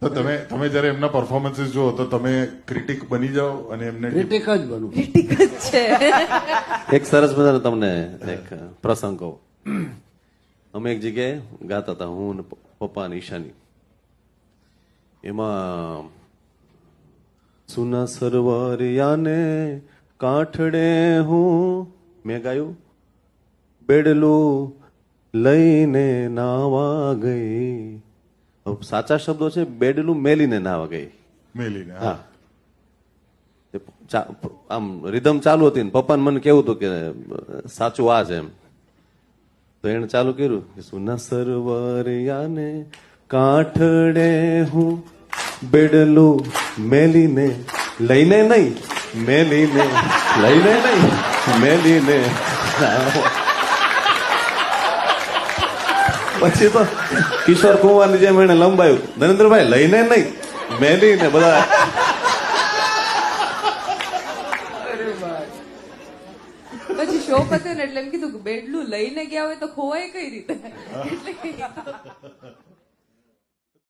તો તમે જયારે એમના પરફોર્મન્સીસ જુઓ તો તમે ક્રિટિક બની જાઓ અને એમને ક્રિટિક જ બનવું. ક્રિટિક જ છે. એક સરસ મજાનો તમને એક પ્રસંગ કહું. અમે એક જગ્યાએ ગાતા હતા, હું ને પપ્પા અને ઈશાની. એમાં સુના સરવરિયાને કાંઠડે હું મેં ગાયું, બેડલું લઈને નાવા ગઈ. હવે સાચા શબ્દો છે બેડલું મેલીને નાવા ગઈ. મેલીને હા, આમ રિધમ ચાલુ હતી ને પપ્પાને મને કેવું હતું કે સાચું આ છે એમ. તો એને ચાલુ કર્યું કે સુના સરવરિયાને કાંઠડે હું બેડલું મેલીને લઈને નહીં મેલીને લઈને નહીં મેલીને. પછી તો કિશોર કુમારની જેમ એને લંબાયું, નરેન્દ્રભાઈ લઈને નહીં મેલીને. બધા પછી શો પત્યો ને એટલે એમ કીધું કે બેડલું લઈને ગયા હોય તો ખોવાય કઈ રીતે એટલે